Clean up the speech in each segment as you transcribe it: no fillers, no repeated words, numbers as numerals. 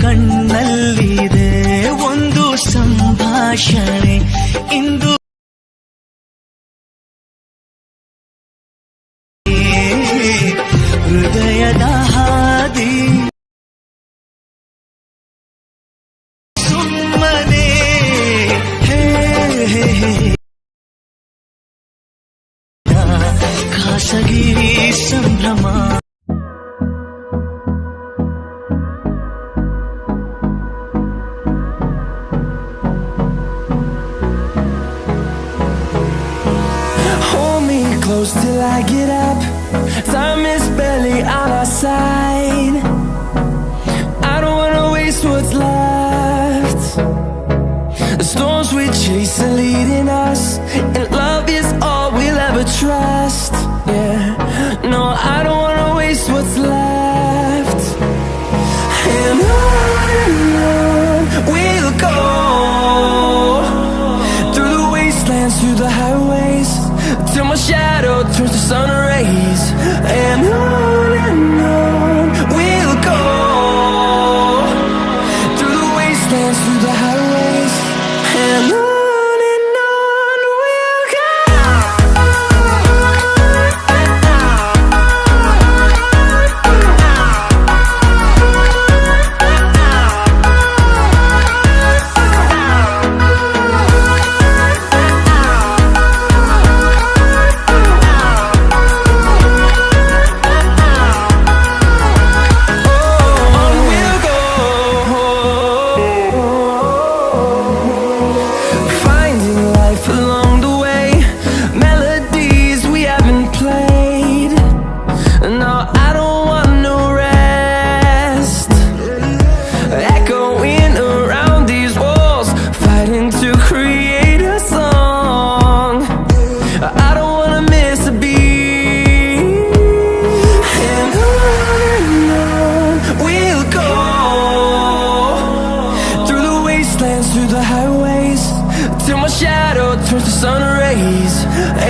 ಕಣ್ಣಲ್ಲಿದೆ ಒಂದು ಸಂಭಾಷಣೆ ಇಂದು ಹೃದಯದ ಹಾದಿ ಸುಮ್ಮನೆ ಖಾಸಗಿ ಸಂಭ್ರಮ. Close till I get up. Time is barely on our side. I don't wanna waste what's left. The storms we chase are leading us, and love is all we'll ever trust. Yeah, no, I don't wanna waste what's left. And on we'll go, through the wastelands, through the highways, till my shadow turns to sun rays. And on we'll go, through the wastelands, through the highways, and on we'll go. Through the highways, till my shadow turns to sun rays.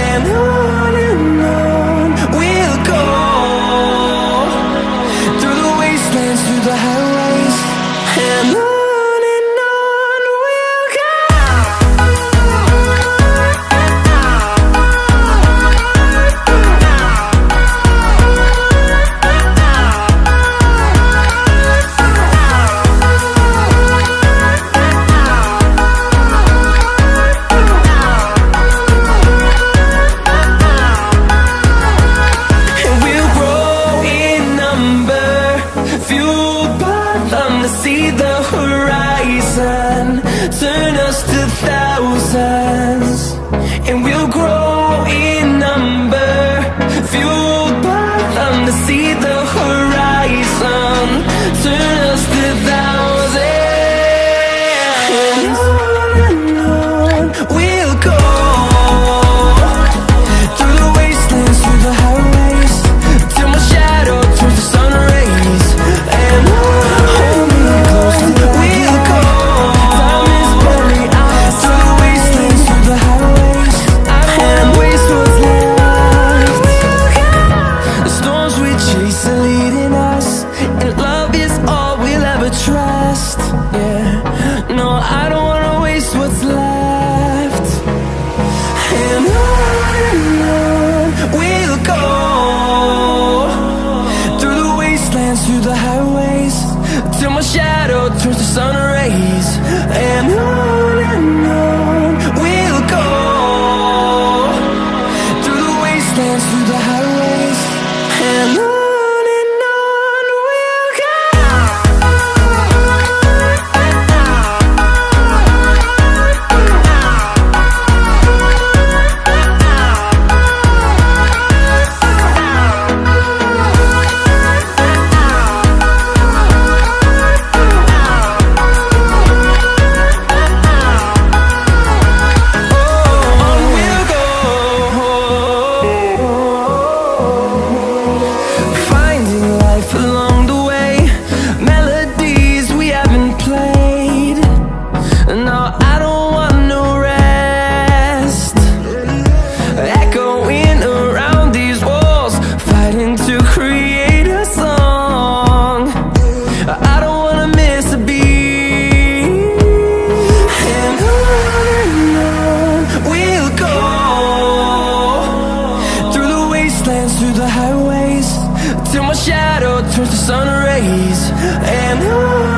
And on we'll go, through the wastelands, through the highways, and on we'll go. See the horizon, turn us to thousands, and we'll grow in number, fueled by them. To see the horizon, turn us to thousands, and on we'll go, through the wastelands, through the highways, till my shadow turns to sun rays. And on trust, yeah, no, I don't wanna waste what's left. And on we'll go, through the wastelands, through the highways, till my shadow turns to sun rays. And on we'll go, through the wastelands, through the highways, and on. the highways till my shadow turns to sun rays. And on